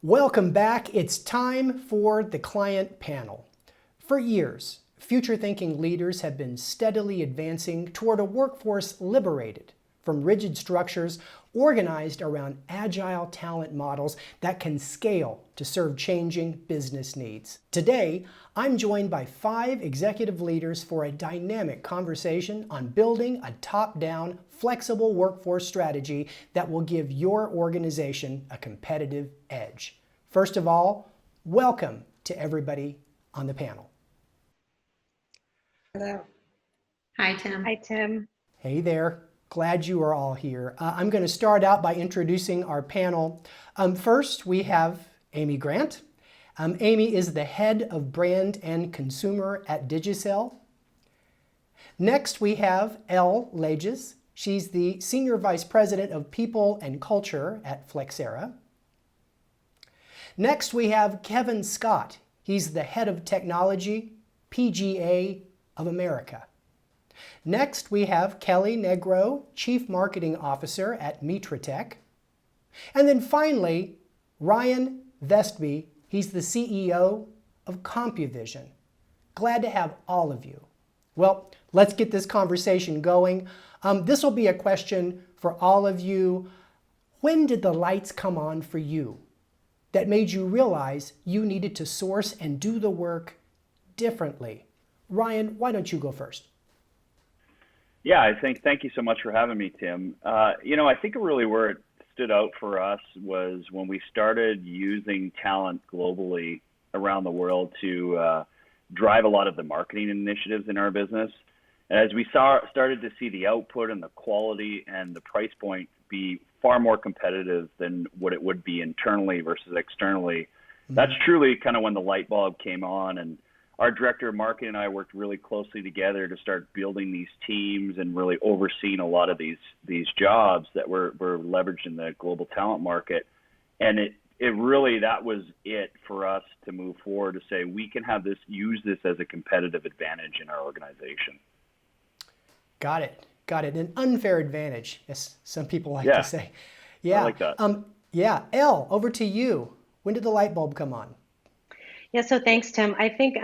Welcome back. It's time for the client panel. For years, future-thinking leaders have been steadily advancing toward a workforce liberated from rigid structures organized around agile talent models that can scale to serve changing business needs. Today, I'm joined by 5 executive leaders for a dynamic conversation on building a top-down, flexible workforce strategy that will give your organization a competitive edge. First of all, welcome to everybody on the panel. Hello. Hi, Tim. Hi, Tim. Hey there. Glad you are all here. I'm going to start out by introducing our panel. First, we have Amy Grant. Amy is the head of brand and consumer at Digicel. Next, we have Elle Lages. She's the senior vice president of people and culture at Flexera. Next, we have Kevin Scott. He's the head of technology, PGA of America. Next, we have Kelly Negro, Chief Marketing Officer at Mitratech. And then finally, Ryan Vestby. He's the CEO of CompuVision. Glad to have all of you. Well, let's get this conversation going. This will be a question for all of you. When did the lights come on for you that made you realize you needed to source and do the work differently? Ryan, why don't you go first? Yeah, thank you so much for having me, Tim. I think really where it stood out for us was when we started using talent globally around the world to drive a lot of the marketing initiatives in our business. And as we started to see the output and the quality and the price point be far more competitive than what it would be internally versus externally, that's truly kind of when the light bulb came on. And our director of marketing and I worked really closely together to start building these teams and really overseeing a lot of these jobs that were leveraged in the global talent market. And it really, that was it for us to move forward to say we can use this as a competitive advantage in our organization. Got it. An unfair advantage, as some people like to say. Yeah. I like that. Elle, over to you. When did the light bulb come on? Yeah, so thanks, Tim. I think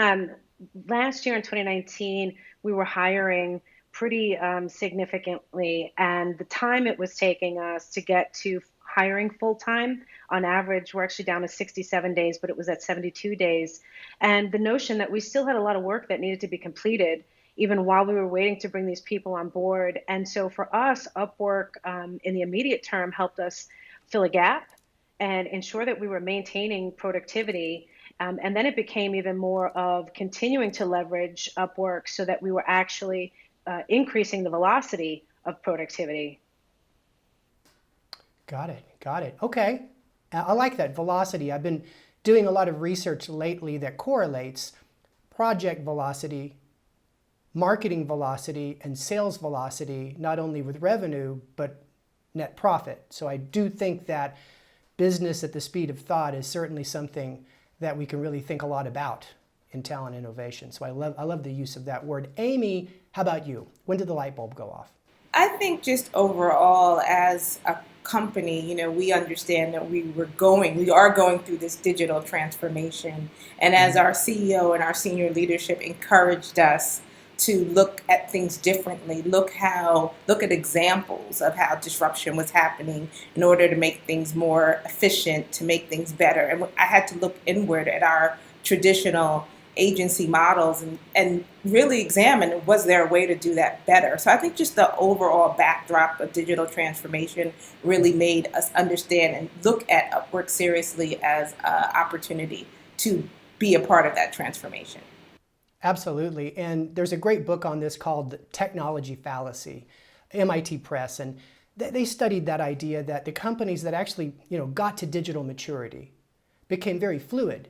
last year in 2019, we were hiring pretty significantly, and the time it was taking us to get to hiring full-time, on average, we're actually down to 67 days, but it was at 72 days. And the notion that we still had a lot of work that needed to be completed, even while we were waiting to bring these people on board. And so for us, Upwork in the immediate term helped us fill a gap and ensure that we were maintaining productivity. And then it became even more of continuing to leverage Upwork so that we were actually increasing the velocity of productivity. Got it. Okay. I like that, velocity. I've been doing a lot of research lately that correlates project velocity, marketing velocity, and sales velocity, not only with revenue, but net profit. So I do think that business at the speed of thought is certainly something that we can really think a lot about in talent innovation. So I love the use of that word. Amy, how about you? When did the light bulb go off? I think just overall as a company, we understand that we are going through this digital transformation. And as our CEO and our senior leadership encouraged us to look at things differently, look at examples of how disruption was happening in order to make things more efficient, to make things better. And I had to look inward at our traditional agency models and really examine, was there a way to do that better? So I think just the overall backdrop of digital transformation really made us understand and look at Upwork seriously as an opportunity to be a part of that transformation. Absolutely. And there's a great book on this called Technology Fallacy, MIT Press. And they studied that idea that the companies that actually got to digital maturity became very fluid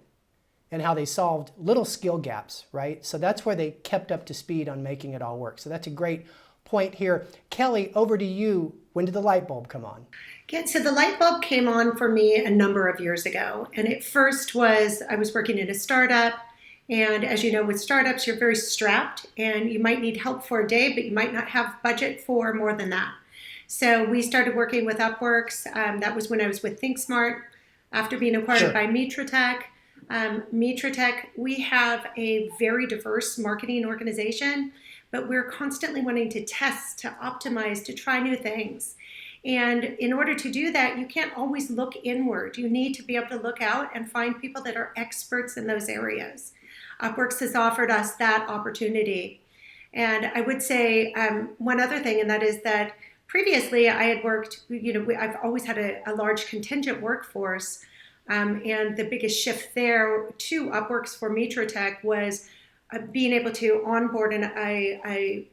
in how they solved little skill gaps, right? So that's where they kept up to speed on making it all work. So that's a great point here. Kelly, over to you. When did the light bulb come on? Yeah, so the light bulb came on for me a number of years ago. And it first was, I was working in a startup. And as you know, with startups, you're very strapped and you might need help for a day, but you might not have budget for more than that. So we started working with Upworks. That was when I was with ThinkSmart. After being acquired Sure. by Mitratech, we have a very diverse marketing organization, but we're constantly wanting to test, to optimize, to try new things. And in order to do that, you can't always look inward. You need to be able to look out and find people that are experts in those areas. Upworks has offered us that opportunity. And I would say one other thing, and that is that previously I had worked, I've always had a large contingent workforce. And the biggest shift there to Upworks for Mitratech was being able to onboard a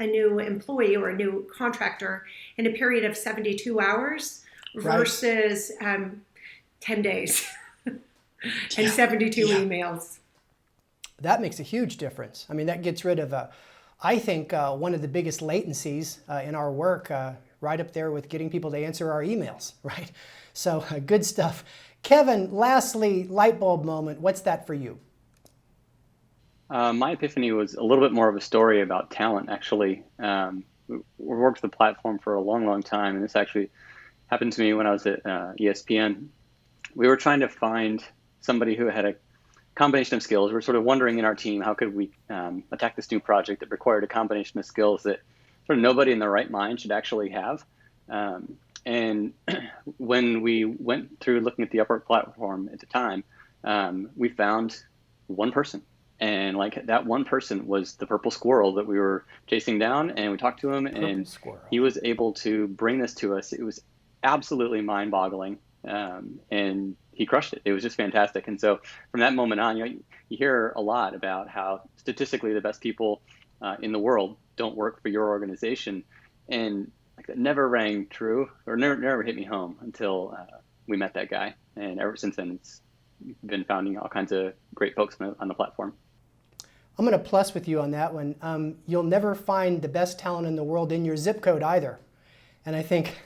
new employee or a new contractor in a period of 72 hours versus 10 days and 72 emails. That makes a huge difference. I mean, that gets rid of, I think, one of the biggest latencies in our work, right up there with getting people to answer our emails, right? So good stuff. Kevin, lastly, Lightbulb Moment. What's that for you? My epiphany was a little bit more of a story about talent, actually. We worked with the platform for a long, long time, and this actually happened to me when I was at ESPN. We were trying to find somebody who had a combination of skills. We're sort of wondering in our team, how could we attack this new project that required a combination of skills that sort of nobody in their right mind should actually have. And when we went through looking at the Upwork platform at the time, we found one person. And like that one person was the purple squirrel that we were chasing down, and we talked to him, and he was able to bring this to us. It was absolutely mind-boggling, and he crushed it. It was just fantastic. And so from that moment on, you hear a lot about how statistically the best people in the world don't work for your organization, and like that never rang true, or never hit me home until we met that guy. And ever since then, it's been founding all kinds of great folks on the platform. I'm going to plus with you on that one. You'll never find the best talent in the world in your zip code either. And I think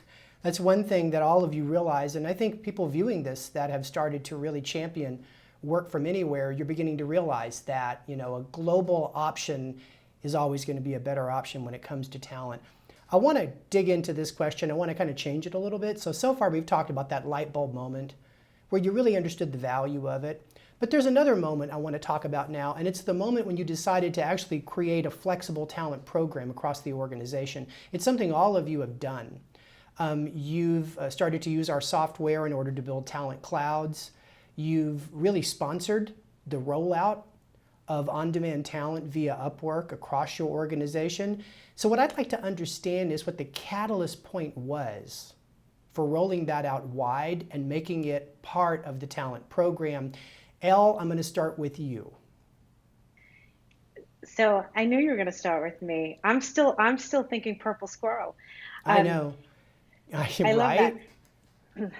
that's one thing that all of you realize. And I think people viewing this that have started to really champion work from anywhere, you're beginning to realize that, a global option is always going to be a better option when it comes to talent. I want to dig into this question. I want to kind of change it a little bit. So far we've talked about that light bulb moment where you really understood the value of it. But there's another moment I want to talk about now, and it's the moment when you decided to actually create a flexible talent program across the organization. It's something all of you have done. You've started to use our software in order to build talent clouds. You've really sponsored the rollout of OnDemand Talent via Upwork across your organization. So what I'd like to understand is what the catalyst point was for rolling that out wide and making it part of the talent program. Elle, I'm going to start with you. So I knew you were going to start with me. I'm still thinking purple squirrel. I know. I love that.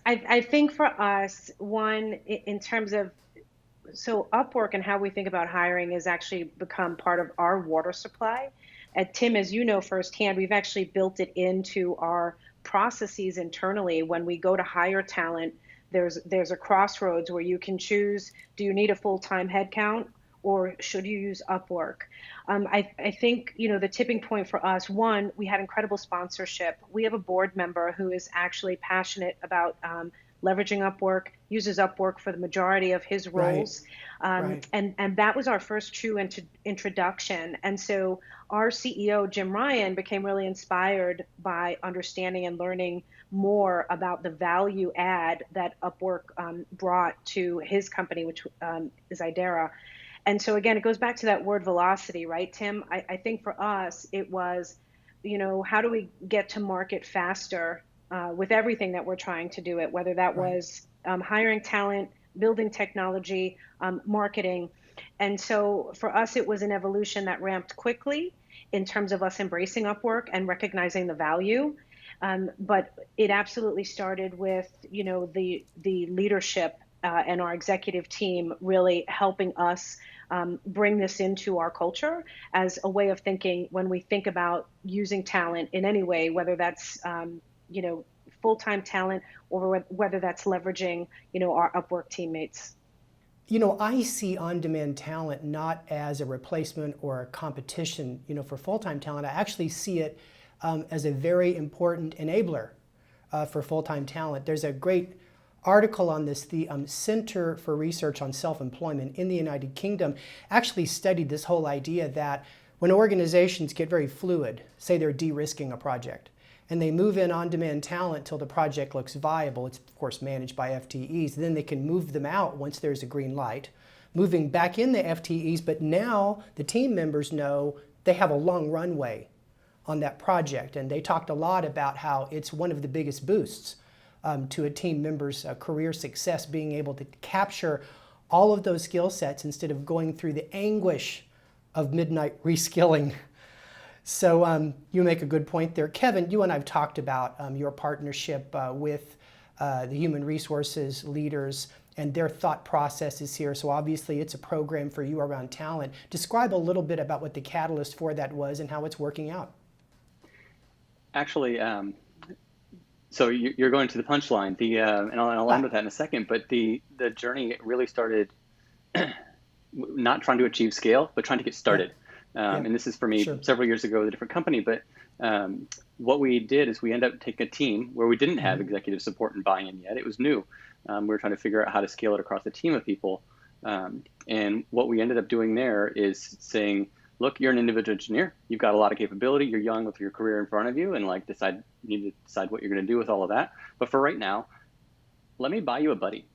I think for us, one, in terms of, so Upwork and how we think about hiring has actually become part of our water supply. At Tim, as you know firsthand, we've actually built it into our processes internally. When we go to hire talent, there's a crossroads where you can choose, do you need a full-time headcount or should you use Upwork? I think, the tipping point for us, one, we had incredible sponsorship. We have a board member who is actually passionate about leveraging Upwork, uses Upwork for the majority of his roles. Right. And that was our first true introduction. And so our CEO, Jim Ryan, became really inspired by understanding and learning more about the value add that Upwork brought to his company, which is Idera. And so again, it goes back to that word velocity, right, Tim? I think for us, it was, how do we get to market faster with everything that we're trying to do it, whether that was hiring talent, building technology, marketing. And so for us, it was an evolution that ramped quickly in terms of us embracing Upwork and recognizing the value. But it absolutely started with, the leadership and our executive team really helping us bring this into our culture as a way of thinking when we think about using talent in any way, whether that's, full-time talent or whether that's leveraging, our Upwork teammates. I see on-demand talent not as a replacement or a competition, for full-time talent. I actually see it as a very important enabler for full-time talent. There's a great article on this, the Center for Research on Self-Employment in the United Kingdom actually studied this whole idea that when organizations get very fluid, say they're de-risking a project, and they move in on-demand talent till the project looks viable, it's of course managed by FTEs, then they can move them out once there's a green light, moving back in the FTEs, but now the team members know they have a long runway on that project. And they talked a lot about how it's one of the biggest boosts to a team member's career success, being able to capture all of those skill sets instead of going through the anguish of midnight reskilling. So you make a good point there. Kevin, you and I have talked about your partnership with the human resources leaders and their thought processes here. So obviously it's a program for you around talent. Describe a little bit about what the catalyst for that was and how it's working out. Actually, so you're going to the punchline, and I'll end with that in a second, but the journey really started not trying to achieve scale, but trying to get started. And this is for me several years ago with a different company, but what we did is we ended up taking a team where we didn't have executive support and buy-in yet. It was new. We were trying to figure out how to scale it across a team of people. And what we ended up doing there is saying, look, you're an individual engineer. You've got a lot of capability. You're young with your career in front of you, and you need to decide what you're going to do with all of that. But for right now, let me buy you a buddy.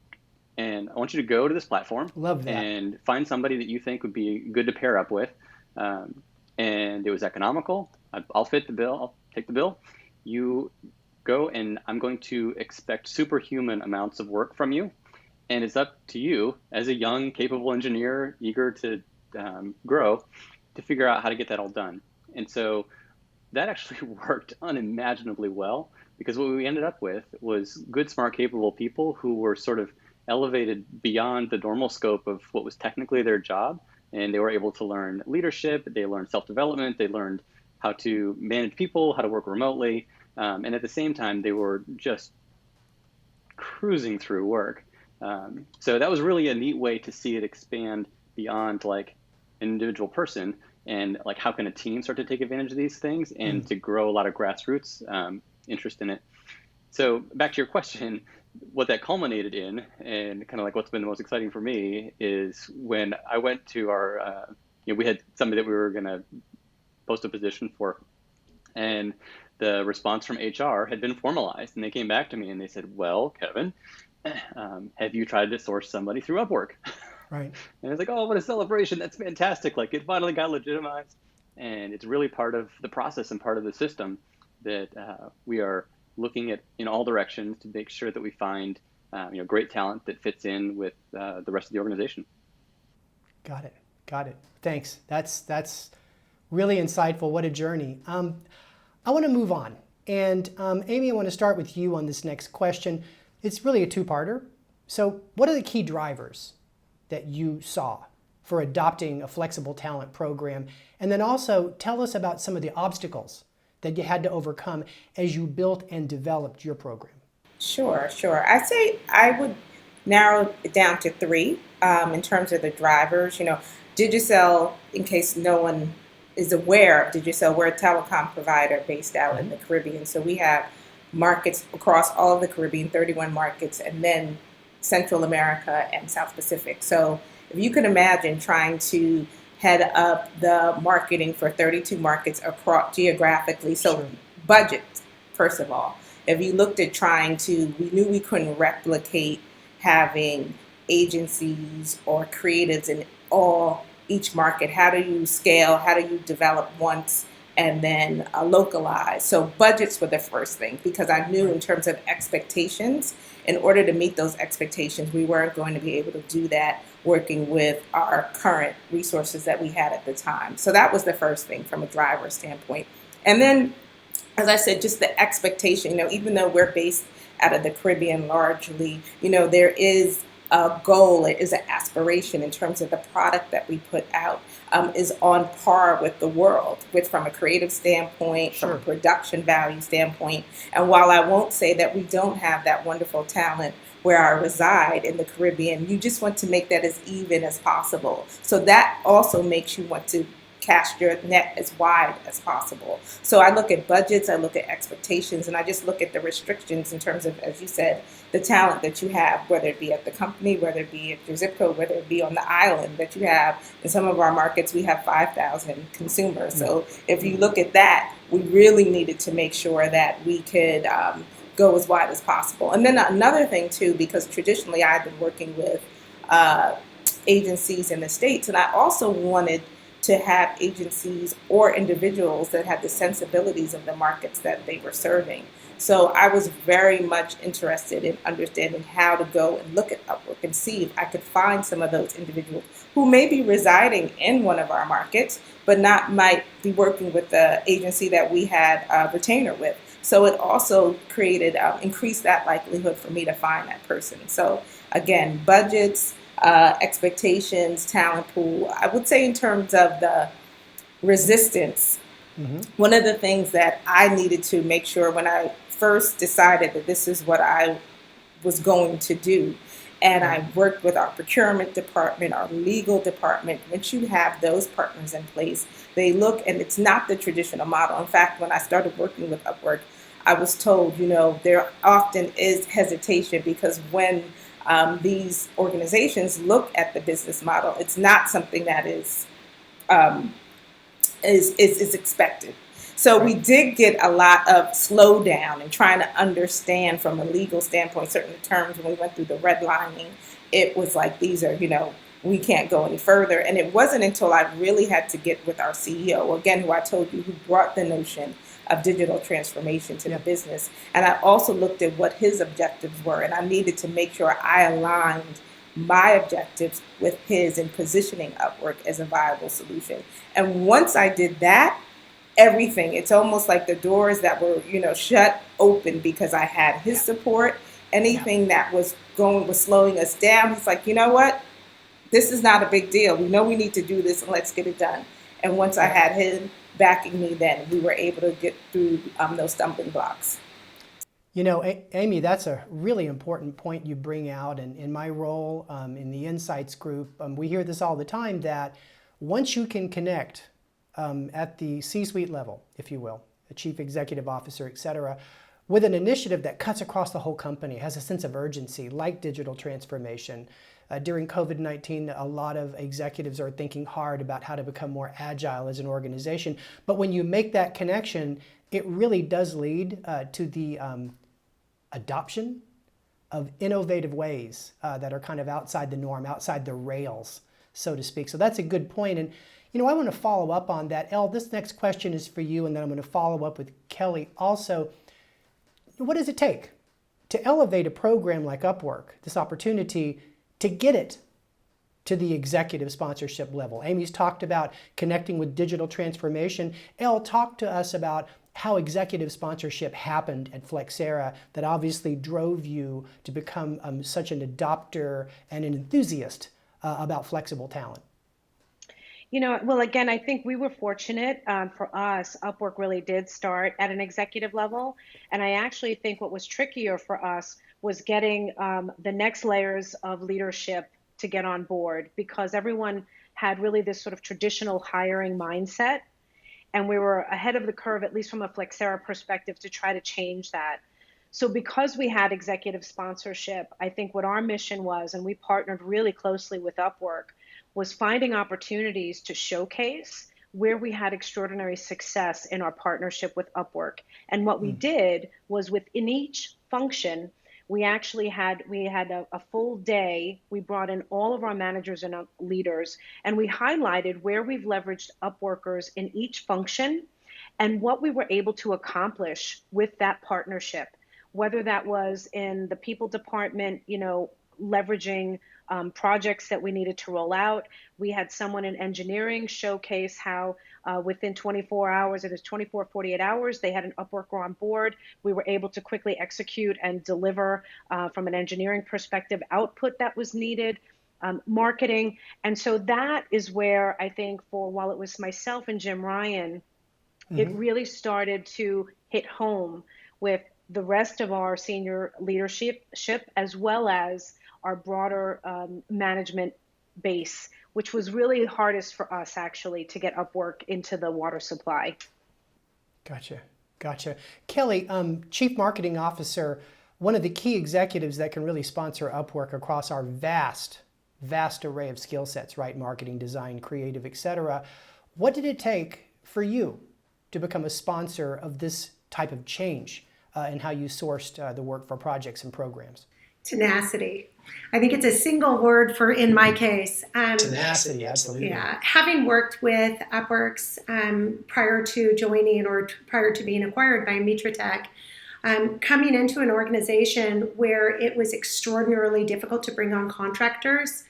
And I want you to go to this platform and find somebody that you think would be good to pair up with. And it was economical. I'll fit the bill. I'll take the bill. You go, and I'm going to expect superhuman amounts of work from you. And it's up to you as a young, capable engineer, eager to grow, to figure out how to get that all done. And so that actually worked unimaginably well, because what we ended up with was good, smart, capable people who were sort of elevated beyond the normal scope of what was technically their job. And they were able to learn leadership, they learned self-development, they learned how to manage people, how to work remotely. And at the same time, they were just cruising through work. So that was really a neat way to see it expand beyond an individual person, and how can a team start to take advantage of these things and to grow a lot of grassroots interest in it. So back to your question, what that culminated in, and kind of what's been the most exciting for me, is when I went to our, we had somebody that we were going to post a position for, and the response from HR had been formalized, and they came back to me and they said, well, Kevin, have you tried to source somebody through Upwork? Right. And it's oh, what a celebration. That's fantastic. It finally got legitimized. And it's really part of the process and part of the system that we are looking at in all directions to make sure that we find great talent that fits in with the rest of the organization. Got it. Thanks. That's really insightful. What a journey. I want to move on. And Amy, I want to start with you on this next question. It's really a two-parter. So what are the key drivers that you saw for adopting a flexible talent program? And then also tell us about some of the obstacles that you had to overcome as you built and developed your program. Sure. I'd say I would narrow it down to three in terms of the drivers. Digicel, in case no one is aware of Digicel, we're a telecom provider based out in the Caribbean. So we have markets across all of the Caribbean, 31 markets, and then Central America and South Pacific. So if you can imagine trying to head up the marketing for 32 markets across geographically, so budget, first of all. If you looked at we knew we couldn't replicate having agencies or creatives in each market. How do you scale? How do you develop once and then localize? So budgets were the first thing, because I knew in terms of expectations, in order to meet those expectations, we weren't going to be able to do that working with our current resources that we had at the time. So that was the first thing from a driver standpoint. And then, as I said, just the expectation, even though we're based out of the Caribbean largely, there is a goal, it is an aspiration in terms of the product that we put out is on par with the world, from a creative standpoint, from a production value standpoint. And while I won't say that we don't have that wonderful talent where I reside in the Caribbean, you just want to make that as even as possible. So that also makes you want to cast your net as wide as possible. So I look at budgets, I look at expectations, and I just look at the restrictions in terms of, as you said, the talent that you have, whether it be at the company, whether it be at your zip code, whether it be on the island that you have. In some of our markets, we have 5,000 consumers. So if you look at that, we really needed to make sure that we could go as wide as possible. And then another thing too, because traditionally I've been working with agencies in the States, and I also wanted to have agencies or individuals that had the sensibilities of the markets that they were serving. So I was very much interested in understanding how to go and look at Upwork and see if I could find some of those individuals who may be residing in one of our markets, but might be working with the agency that we had a retainer with. So it also created, increased that likelihood for me to find that person. So again, budgets, expectations, talent pool. I would say in terms of the resistance, one of the things that I needed to make sure when I first decided that this is what I was going to do, and I worked with our procurement department, our legal department. Once you have those partners in place, they look, and it's not the traditional model. In fact, when I started working with Upwork, I was told, there often is hesitation because when these organizations look at the business model, it's not something that is expected. So we did get a lot of slowdown in trying to understand from a legal standpoint certain terms. When we went through the redlining, it was like, these are, we can't go any further. And it wasn't until I really had to get with our CEO, again, who I told you, who brought the notion of digital transformation to the business. And I also looked at what his objectives were, and I needed to make sure I aligned my objectives with his in positioning Upwork as a viable solution. And once I did that, everything, it's almost like the doors that were, shut open because I had his support. Anything that was slowing us down, he's like, you know what? This is not a big deal. We know we need to do this, and let's get it done. And once I had him backing me, then we were able to get through those stumbling blocks. Amy, that's a really important point you bring out. And in my role in the Insights group, we hear this all the time, that once you can connect at the C-suite level, if you will, a chief executive officer, et cetera, with an initiative that cuts across the whole company, has a sense of urgency, like digital transformation. During COVID-19, a lot of executives are thinking hard about how to become more agile as an organization. But when you make that connection, it really does lead to the adoption of innovative ways that are kind of outside the norm, outside the rails, so to speak. So that's a good point. And I want to follow up on that. Elle, this next question is for you, and then I'm going to follow up with Kelly also. What does it take to elevate a program like Upwork, this opportunity, to get it to the executive sponsorship level? Amy's talked about connecting with digital transformation. Elle, talk to us about how executive sponsorship happened at Flexera that obviously drove you to become such an adopter and an enthusiast about flexible talent. Well, again, I think we were fortunate. For us, Upwork really did start at an executive level. And I actually think what was trickier for us was getting the next layers of leadership to get on board, because everyone had really this sort of traditional hiring mindset. And we were ahead of the curve, at least from a Flexera perspective, to try to change that. So because we had executive sponsorship, I think what our mission was, and we partnered really closely with Upwork, was finding opportunities to showcase where we had extraordinary success in our partnership with Upwork. And what we did was, within each function, we had a full day. We brought in all of our managers and leaders, and we highlighted where we've leveraged Upworkers in each function and what we were able to accomplish with that partnership, whether that was in the people department, leveraging projects that we needed to roll out. We had someone in engineering showcase how within 24 hours, it was 24, 48 hours, they had an Upworker on board. We were able to quickly execute and deliver from an engineering perspective output that was needed, marketing. And so that is where I think, while it was myself and Jim Ryan, it really started to hit home with the rest of our senior leadership, as well as our broader management base, which was really hardest for us actually to get Upwork into the water supply. Gotcha. Kelly, Chief Marketing Officer, one of the key executives that can really sponsor Upwork across our vast array of skill sets, right? Marketing, design, creative, etc. What did it take for you to become a sponsor of this type of change in how you sourced the work for projects and programs? Tenacity. I think it's a single word for, in my case. Tenacity, absolutely. Yeah. Having worked with Upworks prior to joining or prior to being acquired by Mitratech, coming into an organization where it was extraordinarily difficult to bring on contractors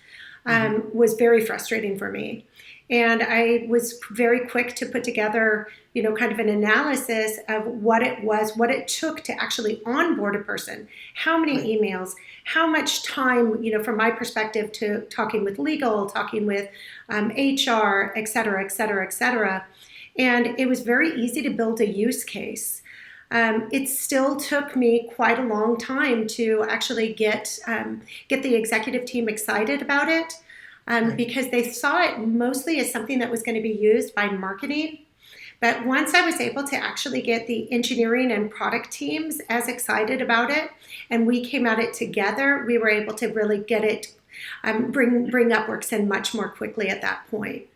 was very frustrating for me. And I was very quick to put together, kind of an analysis of what it took to actually onboard a person. How many emails, how much time, from my perspective, to talking with legal, talking with HR, et cetera, et cetera, et cetera. And it was very easy to build a use case. It still took me quite a long time to actually get the executive team excited about it. Because they saw it mostly as something that was going to be used by marketing. But once I was able to actually get the engineering and product teams as excited about it, and we came at it together, we were able to really get it, bring Upworks in much more quickly at that point.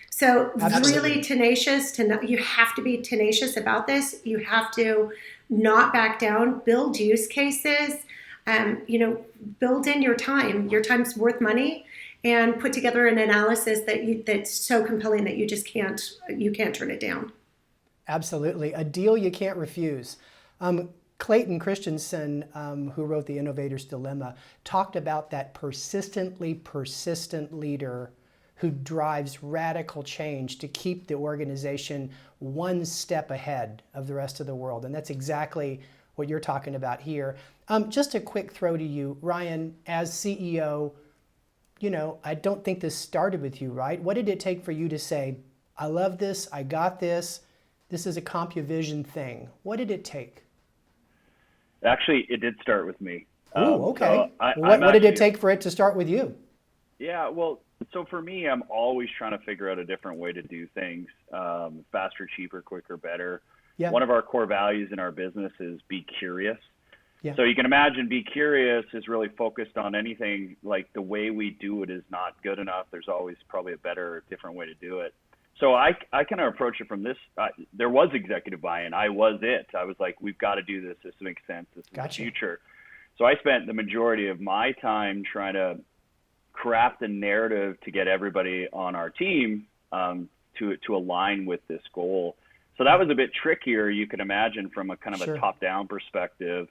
So really tenacious, you have to be tenacious about this. You have to not back down, build use cases, build in your time. Your time's worth money. And put together an analysis that's so compelling that you can't turn it down. Absolutely. A deal you can't refuse. Clayton Christensen, who wrote The Innovator's Dilemma, talked about that persistently persistent leader who drives radical change to keep the organization one step ahead of the rest of the world. And that's exactly what you're talking about here. Just a quick throw to you, Ryan, as CEO, I don't think this started with you, right? What did it take for you to say, I love this, I got this, this is a CompuVision thing? What did it take? Actually, it did start with me. Oh, okay. So what did it take for it to start with you? Yeah, well, so for me, I'm always trying to figure out a different way to do things, faster, cheaper, quicker, better. Yeah. One of our core values in our business is be curious. Yeah. So you can imagine be curious is really focused on anything like the way we do it is not good enough. There's always probably a better, different way to do it. So I kind of approach it from this. There was executive buy-in. I was it. I was like, we've got to do this. This makes sense. This is the future. So I spent the majority of my time trying to craft a narrative to get everybody on our team to align with this goal. So that was a bit trickier, you can imagine, from a kind of a top-down perspective.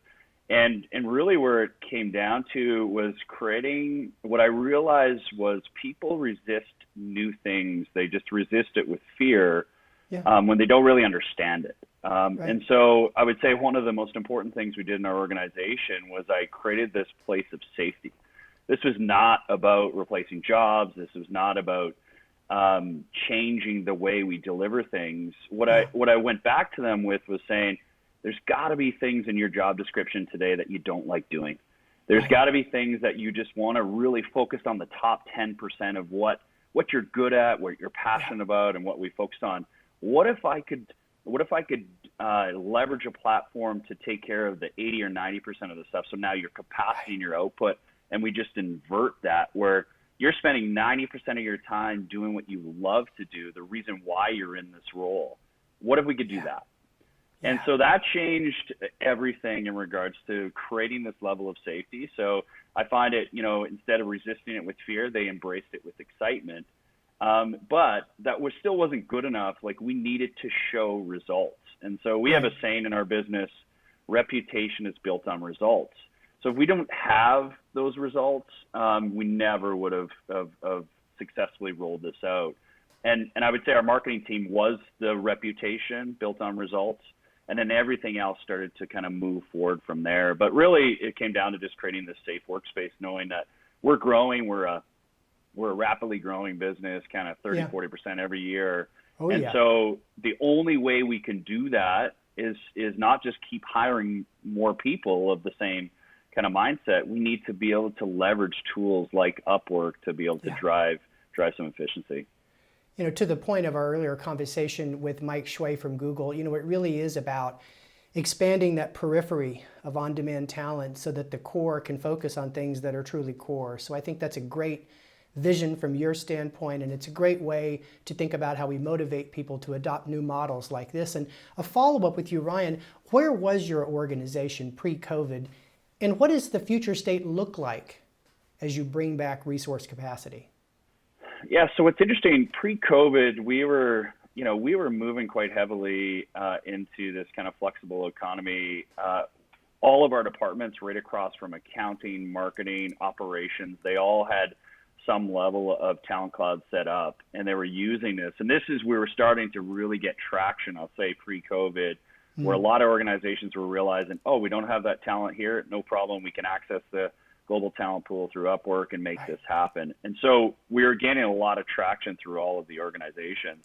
And really where it came down to was creating, what I realized was people resist new things. They just resist it with fear when they don't really understand it. And so I would say one of the most important things we did in our organization was I created this place of safety. This was not about replacing jobs. This was not about changing the way we deliver things. What I went back to them with was saying, there's got to be things in your job description today that you don't like doing. There's got to be things that you just want to really focus on the top 10% of what you're good at, what you're passionate about, and what we focused on. What if I could leverage a platform to take care of the 80 or 90% of the stuff? So now your capacity and your output, and we just invert that where you're spending 90% of your time doing what you love to do, the reason why you're in this role. What if we could do that? And so that changed everything in regards to creating this level of safety. So I find it, instead of resisting it with fear, they embraced it with excitement. But that still wasn't good enough. Like, we needed to show results. And so we have a saying in our business, reputation is built on results. So if we don't have those results, we never would have successfully rolled this out. And I would say our marketing team was the reputation built on results. And then everything else started to kind of move forward from there. But really, it came down to just creating this safe workspace, knowing that we're growing. We're a rapidly growing business, kind of 30-40% every year. So the only way we can do that is not just keep hiring more people of the same kind of mindset. We need to be able to leverage tools like Upwork to be able to drive drive some efficiency. To the point of our earlier conversation with Mike Shui from Google, it really is about expanding that periphery of on-demand talent so that the core can focus on things that are truly core. So I think that's a great vision from your standpoint, and it's a great way to think about how we motivate people to adopt new models like this. And a follow-up with you, Ryan, where was your organization pre-COVID, and what does the future state look like as you bring back resource capacity? Yeah, so what's interesting, pre-COVID, we were moving quite heavily into this kind of flexible economy. All of our departments right across from accounting, marketing, operations, they all had some level of Talent Cloud set up, and they were using this. And we were starting to really get traction, I'll say, pre-COVID, where a lot of organizations were realizing, oh, we don't have that talent here, no problem, we can access the global talent pool through Upwork and make this happen. And so we were gaining a lot of traction through all of the organizations.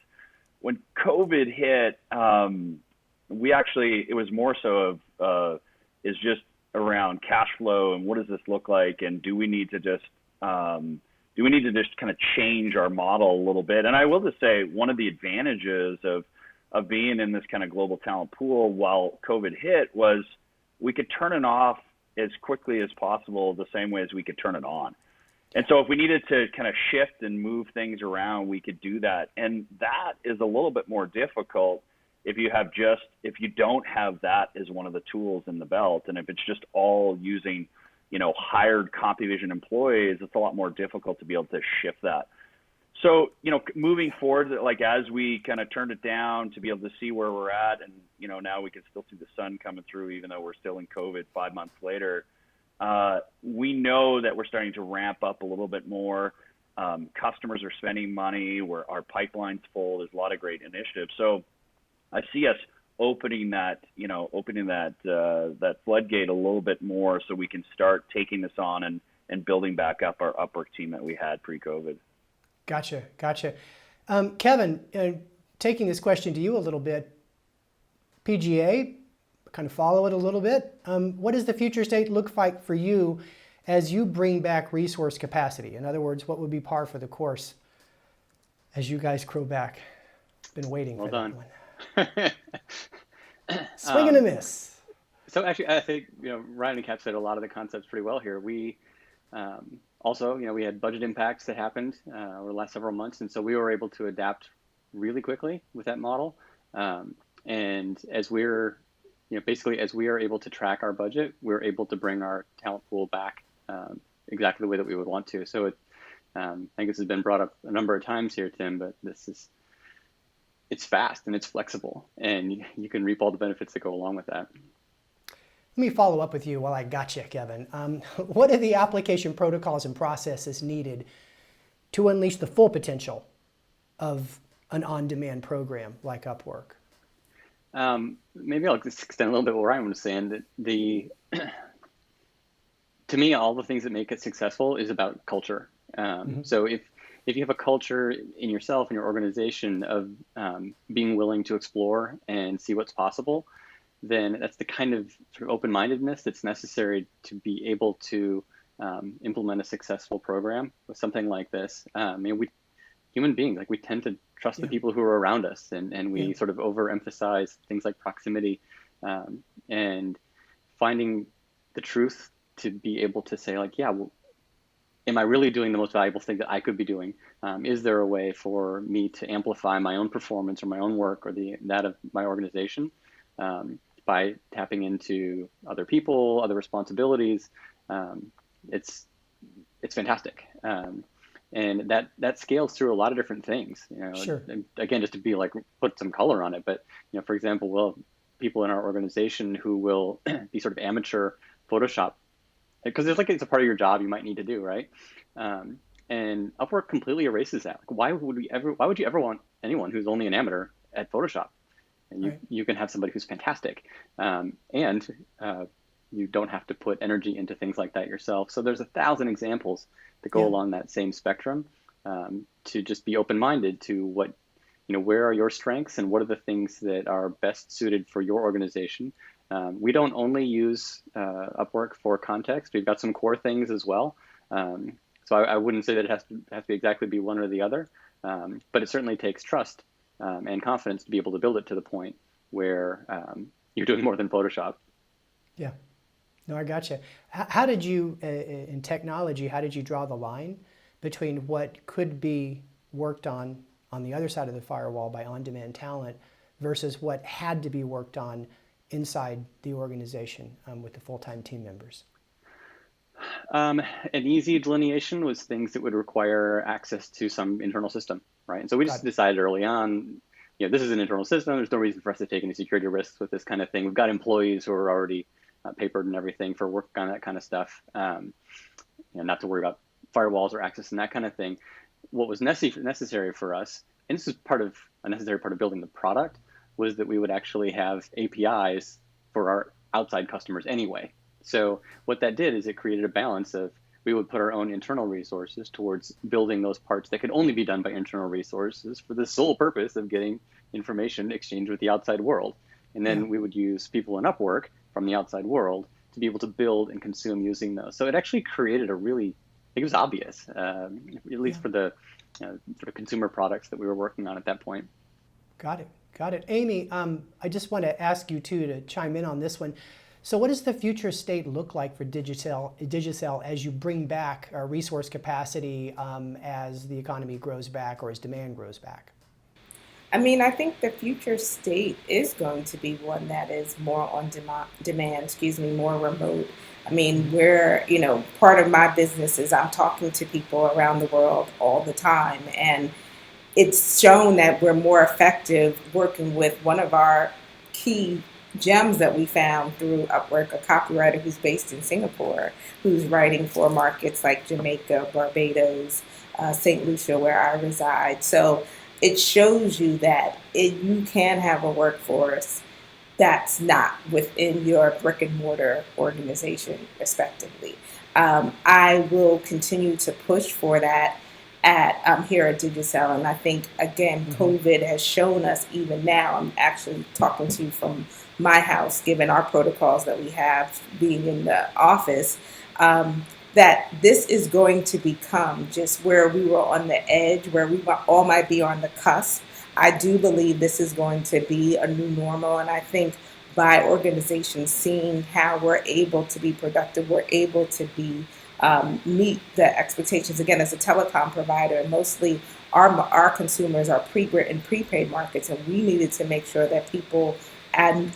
When COVID hit, it was more so of is just around cash flow and what does this look like, and do we need to just kind of change our model a little bit? And I will just say one of the advantages of being in this kind of global talent pool while COVID hit was we could turn it off as quickly as possible, the same way as we could turn it on. And so if we needed to kind of shift and move things around, we could do that. And that is a little bit more difficult if you don't have that as one of the tools in the belt. And if it's just all using, hired CompuVision employees, it's a lot more difficult to be able to shift that. So, moving forward, like as we kind of turned it down to be able to see where we're at, and, now we can still see the sun coming through, even though we're still in COVID 5 months later, we know that we're starting to ramp up a little bit more. Customers are spending money, our pipeline's full. There's a lot of great initiatives. So I see us opening that floodgate a little bit more so we can start taking this on and building back up our Upwork team that we had pre-COVID. Gotcha. Kevin, taking this question to you a little bit, PGA, kind of follow it a little bit. What does the future state look like for you as you bring back resource capacity? In other words, what would be par for the course as you guys crow back? Been waiting for that one. Swing and a miss. So actually, I think Ryan encapsulated a lot of the concepts pretty well here. We also, we had budget impacts that happened over the last several months, and so we were able to adapt really quickly with that model. And as we're basically, as we are able to track our budget, we're able to bring our talent pool back exactly the way that we would want to. So I think this has been brought up a number of times here, Tim, but it's fast and it's flexible, and you can reap all the benefits that go along with that. Let me follow up with you while I got you, Kevin. What are the application protocols and processes needed to unleash the full potential of an on-demand program like Upwork? Maybe I'll just extend a little bit what Ryan was saying, that to me, all the things that make it successful is about culture. So if you have a culture in yourself and your organization of being willing to explore and see what's possible, then that's the kind of sort of open-mindedness that's necessary to be able to implement a successful program with something like this. We human beings, we tend to trust the people who are around us, and we sort of overemphasize things like proximity, and finding the truth to be able to say, am I really doing the most valuable thing that I could be doing? Is there a way for me to amplify my own performance or my own work or that of my organization by tapping into other people, other responsibilities? It's fantastic. And that scales through a lot of different things. Sure. And again, just to put some color on it. But for example, people in our organization who will be sort of amateur Photoshop, because it's a part of your job you might need to do, right? And Upwork completely erases that. Why would you ever want anyone who's only an amateur at Photoshop? And you can have somebody who's fantastic, and you don't have to put energy into things like that yourself. So there's 1,000 examples that go along that same spectrum, to just be open-minded to where are your strengths and what are the things that are best suited for your organization. We don't only use Upwork for context. We've got some core things as well. So I wouldn't say that it has to exactly be one or the other, but it certainly takes trust and confidence to be able to build it to the point where you're doing more than Photoshop. Yeah. No, I gotcha. How did you, in technology, how did you draw the line between what could be worked on the other side of the firewall by on-demand talent versus what had to be worked on inside the organization with the full-time team members? An easy delineation was things that would require access to some internal system, right? And so we just decided early on, this is an internal system. There's no reason for us to take any security risks with this kind of thing. We've got employees who are already papered and everything for working on that kind of stuff. Not to worry about firewalls or access and that kind of thing. What was necessary for us, and this is a necessary part of building the product, was that we would actually have APIs for our outside customers anyway. So what that did is it created a balance of we would put our own internal resources towards building those parts that could only be done by internal resources for the sole purpose of getting information exchanged with the outside world. And then we would use people in Upwork from the outside world to be able to build and consume using those. So it actually created I think it was obvious, at least for the sort of consumer products that we were working on at that point. Got it. Amy, I just want to ask you too to chime in on this one. So what does the future state look like for Digicel as you bring back resource capacity as the economy grows back or as demand grows back? I mean, I think the future state is going to be one that is more on demand, more remote. I mean, part of my business is I'm talking to people around the world all the time, and it's shown that we're more effective working with one of our key gems that we found through Upwork, a copywriter who's based in Singapore, who's writing for markets like Jamaica, Barbados, St. Lucia, where I reside. So it shows you that you can have a workforce that's not within your brick and mortar organization, respectively. I will continue to push for that here at Digicel, and I think, again, COVID has shown us, even now, I'm actually talking to you from my house, given our protocols that we have being in the office, that this is going to become just where we were on the edge, where we all might be on the cusp. I do believe this is going to be a new normal, and I think by organizations seeing how we're able to be productive, we're able to be meet the expectations. Again, as a telecom provider, mostly our consumers are pre-grid and prepaid markets, and we needed to make sure that people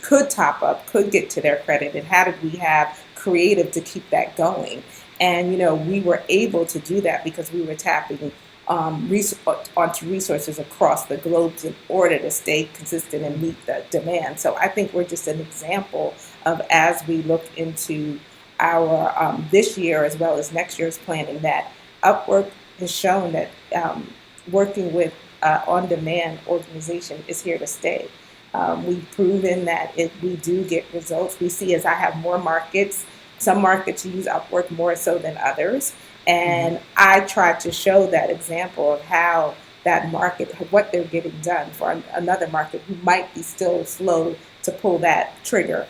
could top up, could get to their credit, and how did we have creative to keep that going? And we were able to do that because we were tapping onto resources across the globe in order to stay consistent and meet the demand. So I think we're just an example of, as we look into our this year as well as next year's planning, that Upwork has shown that working with on-demand organization is here to stay. We've proven that we do get results. We see, as I have more markets, some markets use Upwork more so than others. And I try to show that example of how that market, what they're getting done for another market who might be still slow to pull that trigger.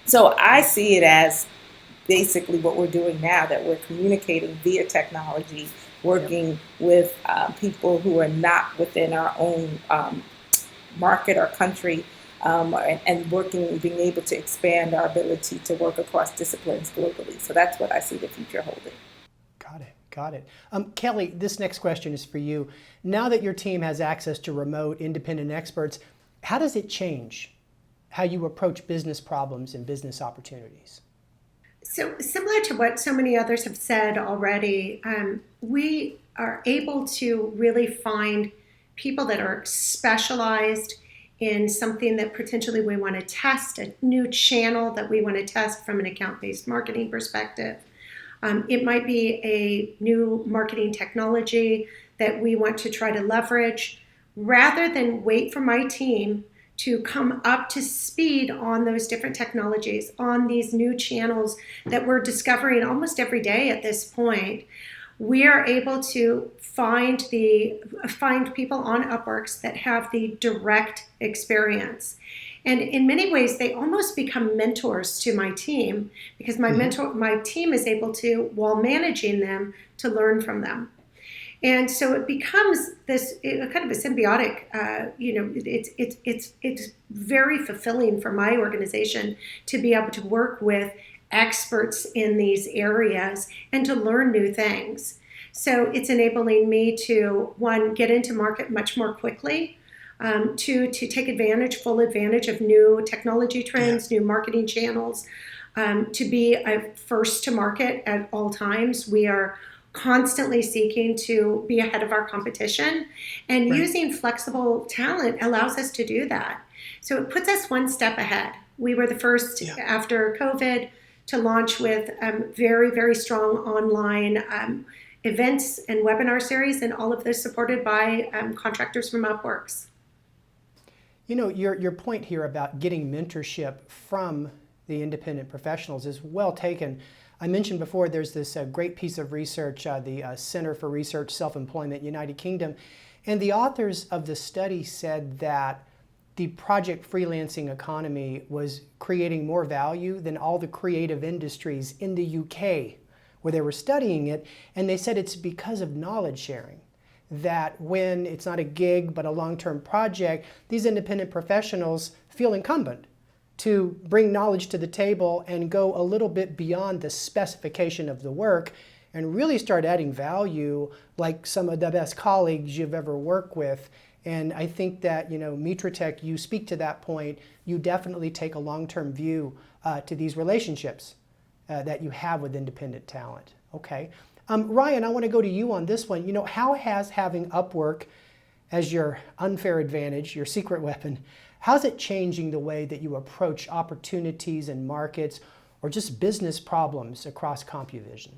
So I see it as basically what we're doing now, that we're communicating via technology, working with people who are not within our own market or country, and being able to expand our ability to work across disciplines globally. So that's what I see the future holding. Got it. Kelly, this next question is for you. Now that your team has access to remote, independent experts, how does it change how you approach business problems and business opportunities? So similar to what so many others have said already, we are able to really find people that are specialized in something that potentially we want to test, a new channel that we want to test from an account-based marketing perspective. It might be a new marketing technology that we want to try to leverage. Rather than wait for my team to come up to speed on those different technologies, on these new channels that we're discovering almost every day at this point, we are able to find people on Upworks that have the direct experience. And in many ways, they almost become mentors to my team because my team is able to, while managing them, to learn from them. And so it becomes this kind of a symbiotic, it's very fulfilling for my organization to be able to work with experts in these areas and to learn new things. So it's enabling me to, one, get into market much more quickly, two, to take full advantage of new technology trends, new marketing channels, to be a first to market at all times. We are constantly seeking to be ahead of our competition, and using flexible talent allows us to do that. So it puts us one step ahead. We were the first after COVID to launch with very, very strong online events and webinar series, and all of this supported by contractors from Upwork. You know, your point here about getting mentorship from the independent professionals is well taken. I mentioned before there's this great piece of research, the Center for Research Self-Employment, United Kingdom, and the authors of the study said that the project freelancing economy was creating more value than all the creative industries in the UK, where they were studying it, and they said it's because of knowledge sharing. That when it's not a gig but a long-term project, these independent professionals feel incumbent to bring knowledge to the table and go a little bit beyond the specification of the work and really start adding value like some of the best colleagues you've ever worked with. And I think that, you know, Mitratech, you speak to that point. You definitely take a long-term view to these relationships that you have with independent talent. Okay. Ryan, I want to go to you on this one. You know, how has having Upwork as your unfair advantage, your secret weapon, how's it changing the way that you approach opportunities and markets or just business problems across CompuVision?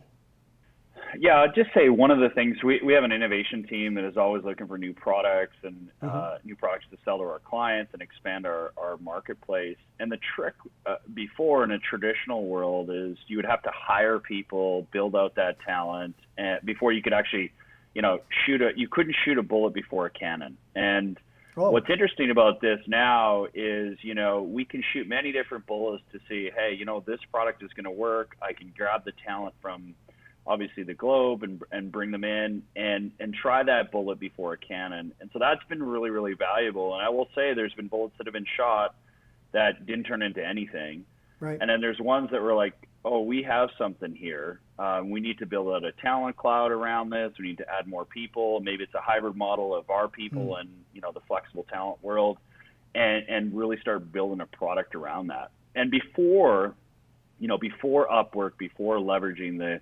Yeah, I'd just say one of the things, we have an innovation team that is always looking for new products and new products to sell to our clients and expand our marketplace. And the trick before in a traditional world is you would have to hire people, build out that talent before you could actually, you know, you couldn't shoot a bullet before a cannon. And what's interesting about this now is, you know, we can shoot many different bullets to see, hey, you know, this product is going to work. I can grab the talent from obviously the globe and bring them in and try that bullet before a cannon. And so that's been really, really valuable. And I will say there's been bullets that have been shot that didn't turn into anything. Right. And then there's ones that were like, oh, we have something here. We need to build out a talent cloud around this. We need to add more people. Maybe it's a hybrid model of our people and, you know, the flexible talent world and really start building a product around that. And before Upwork, before leveraging the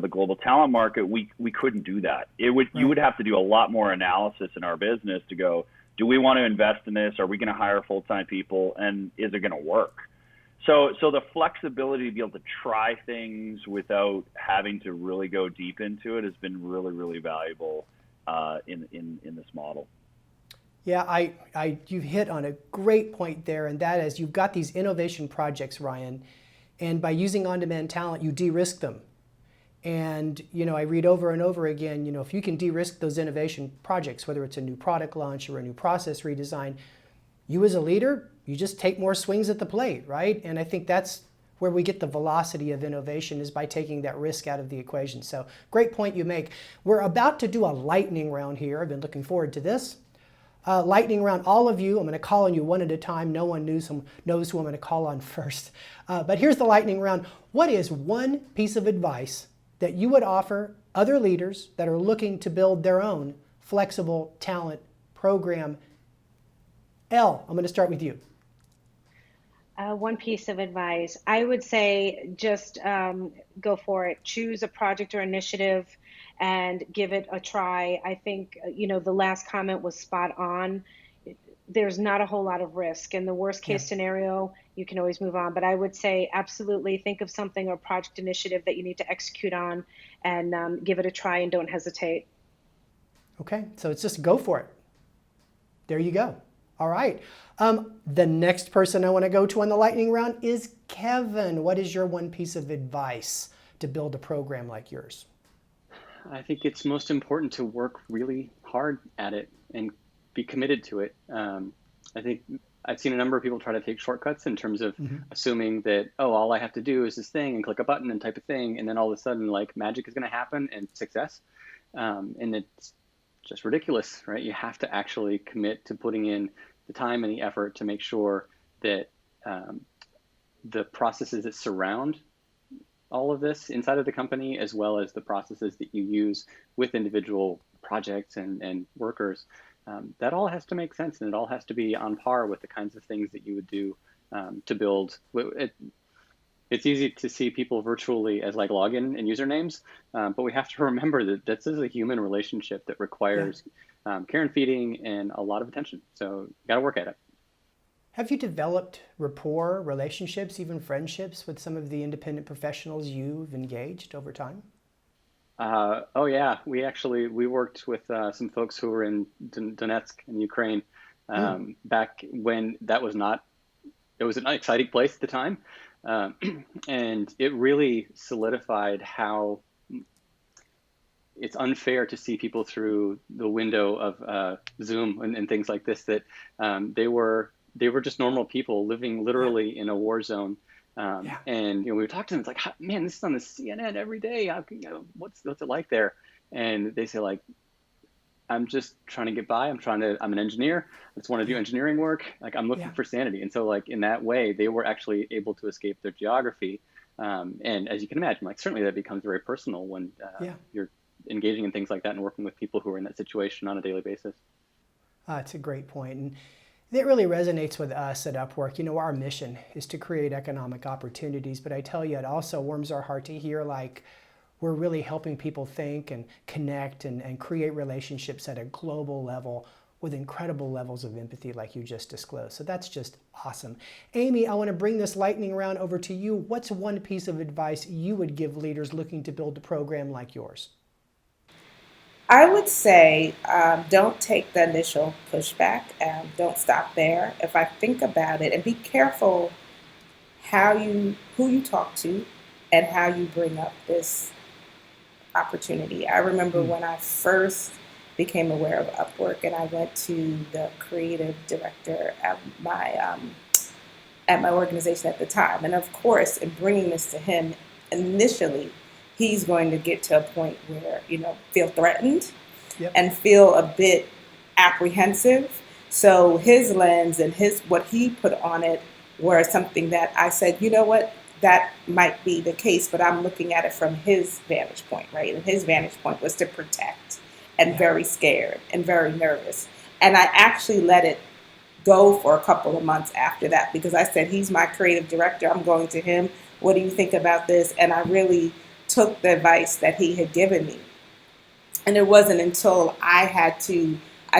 global talent market, we couldn't do that. You would have to do a lot more analysis in our business to go, do we want to invest in this? Are we going to hire full-time people? And is it going to work? So the flexibility to be able to try things without having to really go deep into it has been really, really valuable in this model. Yeah, you've hit on a great point there, and that is you've got these innovation projects, Ryan, and by using on-demand talent, you de-risk them. And, you know, I read over and over again, you know, if you can de-risk those innovation projects, whether it's a new product launch or a new process redesign, you as a leader, you just take more swings at the plate, right? And I think that's where we get the velocity of innovation is by taking that risk out of the equation. So great point you make. We're about to do a lightning round here. I've been looking forward to this. Lightning round, all of you, I'm going to call on you one at a time. No one knows who I'm going to call on first. But here's the lightning round. What is one piece of advice that you would offer other leaders that are looking to build their own flexible talent program? Elle, I'm going to start with you. One piece of advice, I would say just go for it. Choose a project or initiative and give it a try. I think, you know, the last comment was spot on. There's not a whole lot of risk. In the worst case scenario, you can always move on. But I would say absolutely think of something or project initiative that you need to execute on and give it a try and don't hesitate. Okay, so it's just go for it. There you go. All right. The next person I want to go to on the lightning round is Kevin. What is your one piece of advice to build a program like yours? I think it's most important to work really hard at it and be committed to it. I think I've seen a number of people try to take shortcuts in terms of assuming that, oh, all I have to do is this thing and click a button and type a thing, and then all of a sudden, like, magic is going to happen and success. And it's just ridiculous, right? You have to actually commit to putting in the time and the effort to make sure that the processes that surround all of this inside of the company, as well as the processes that you use with individual projects and workers, that all has to make sense, and it all has to be on par with the kinds of things that you would do to build. It's easy to see people virtually as like login and usernames, but we have to remember that this is a human relationship that requires care and feeding and a lot of attention. So you got to work at it. Have you developed rapport, relationships, even friendships with some of the independent professionals you've engaged over time? Oh yeah, we worked with some folks who were in Donetsk in Ukraine back when it was an exciting place at the time. And it really solidified how it's unfair to see people through the window of Zoom and things like this, that they were just normal people living literally in a war zone. And we would talk to them. It's like, man, this is on the CNN every day. What's it like there? And they say, like, I'm just trying to get by. I'm an engineer. I just want to do engineering work. Like, I'm looking for sanity. And so, like, in that way, they were actually able to escape their geography. And as you can imagine, like, certainly that becomes very personal when you're engaging in things like that and working with people who are in that situation on a daily basis. It's a great point. And it really resonates with us at Upwork. Our mission is to create economic opportunities, but I tell you, it also warms our heart to hear, like, we're really helping people think and connect and create relationships at a global level with incredible levels of empathy like you just disclosed. So that's just awesome. Amy, I want to bring this lightning round over to you. What's one piece of advice you would give leaders looking to build a program like yours? I would say don't take the initial pushback. Don't stop there. If I think about it, and be careful who you talk to and how you bring up this opportunity. I remember when I first became aware of Upwork, and I went to the creative director at my organization at the time. And of course, in bringing this to him initially, he's going to get to a point where, feel threatened and feel a bit apprehensive. So his lens and what he put on it were something that I said, you know what, that might be the case, but I'm looking at it from his vantage point, right? And his vantage point was to protect and very scared and very nervous. And I actually let it go for a couple of months after that, because I said, he's my creative director. I'm going to him. What do you think about this? And I really took the advice that he had given me. And it wasn't until I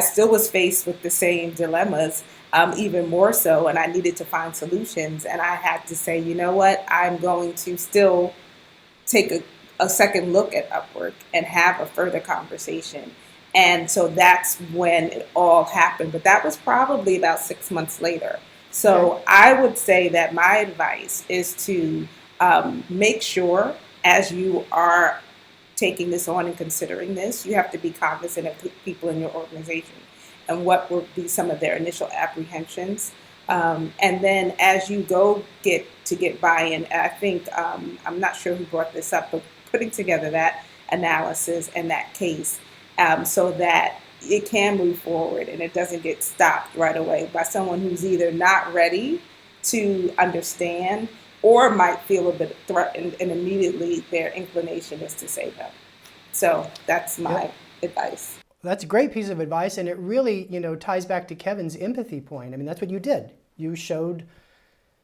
still was faced with the same dilemmas, even more so, and I needed to find solutions. And I had to say, you know what, I'm going to still take a second look at Upwork and have a further conversation. And so that's when it all happened. But that was probably about 6 months later. So I would say that my advice is to make sure, as you are taking this on and considering this, you have to be cognizant of people in your organization and what will be some of their initial apprehensions. And then as you get buy-in, I think, I'm not sure who brought this up, but putting together that analysis and that case so that it can move forward and it doesn't get stopped right away by someone who's either not ready to understand or might feel a bit threatened, and immediately their inclination is to say no. So that's my advice. That's a great piece of advice, and it really, ties back to Kevin's empathy point. I mean, that's what you did. You showed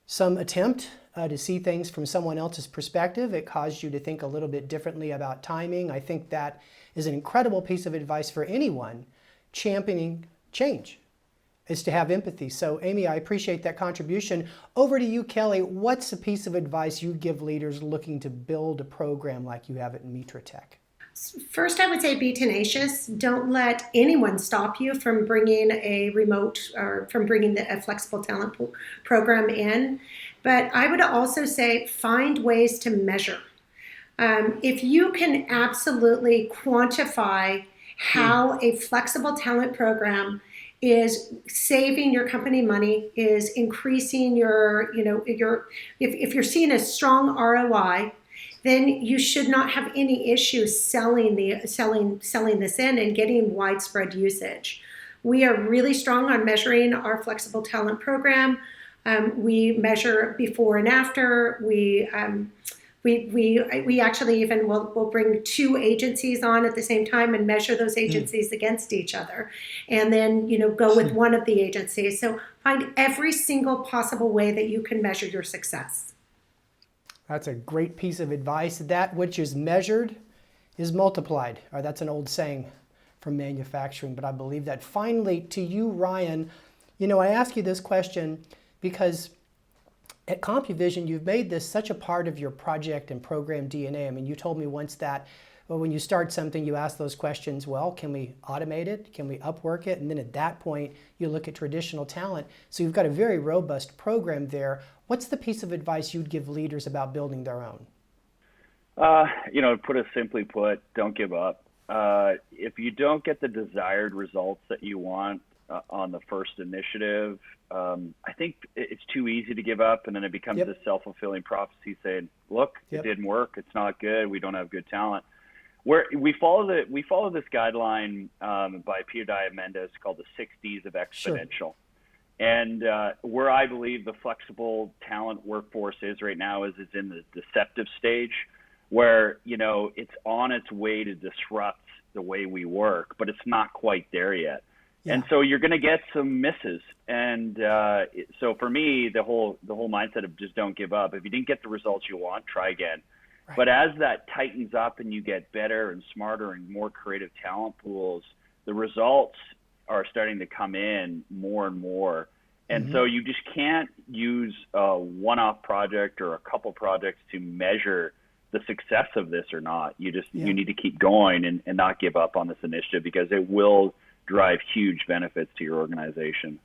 some attempt to see things from someone else's perspective. It caused you to think a little bit differently about timing. I think that is an incredible piece of advice for anyone championing change, is to have empathy. So Amy, I appreciate that contribution. Over to you, Kelly. What's a piece of advice you give leaders looking to build a program like you have at Mitra Tech? First, I would say be tenacious. Don't let anyone stop you from bringing a remote or from bringing a flexible talent program in. But I would also say find ways to measure. If you can absolutely quantify how a flexible talent program is saving your company money, is increasing your, if you're seeing a strong ROI, then you should not have any issue selling this in and getting widespread usage. We are really strong on measuring our flexible talent program. We measure before and after. We actually even will bring 2 agencies on at the same time and measure those agencies against each other, and then go with one of the agencies. So find every single possible way that you can measure your success. That's a great piece of advice. That which is measured is multiplied. Or that's an old saying from manufacturing, but I believe that. Finally, to you, Ryan, I ask you this question because at CompuVision, you've made this such a part of your project and program DNA. I mean, you told me once that when you start something, you ask those questions, well, can we automate it? Can we Upwork it? And then at that point, you look at traditional talent. So you've got a very robust program there. What's the piece of advice you'd give leaders about building their own? Simply put, don't give up. If you don't get the desired results that you want on the first initiative, I think it's too easy to give up, and then it becomes a self-fulfilling prophecy saying, look, it didn't work, it's not good, we don't have good talent. We follow this guideline by Peter Diamandis called the 6 Ds of exponential. Sure. And where I believe the flexible talent workforce is right now is it's in the deceptive stage, where it's on its way to disrupt the way we work, but it's not quite there yet. Yeah. And so you're going to get some misses. And so for me, the whole mindset of just don't give up. If you didn't get the results you want, try again. Right. But as that tightens up and you get better and smarter and more creative talent pools, the results are starting to come in more and more. And so you just can't use a one-off project or a couple projects to measure the success of this or not. You need to keep going and not give up on this initiative, because it will drive huge benefits to your organization.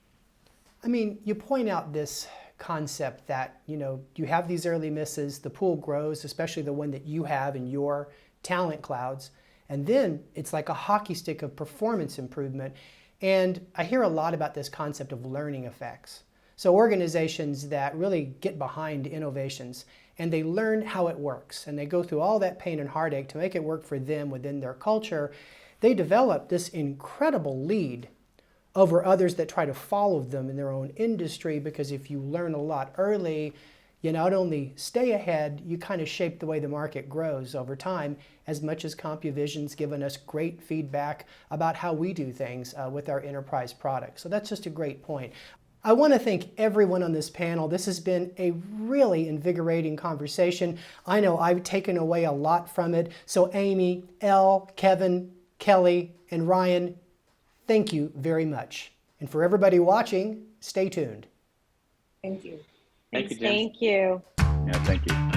I mean, you point out this concept that, you have these early misses, the pool grows, especially the one that you have in your talent clouds, and then it's like a hockey stick of performance improvement. And I hear a lot about this concept of learning effects. So organizations that really get behind innovations and they learn how it works and they go through all that pain and heartache to make it work for them within their culture, they develop this incredible lead over others that try to follow them in their own industry, because if you learn a lot early, you not only stay ahead, you kind of shape the way the market grows over time, as much as CompuVision's given us great feedback about how we do things with our enterprise products. So that's just a great point. I want to thank everyone on this panel. This has been a really invigorating conversation. I know I've taken away a lot from it. So Amy, Elle, Kevin, Kelly, and Ryan, thank you very much. And for everybody watching, stay tuned. Thank you. Thank you, Jim. Thank you. Yeah, thank you.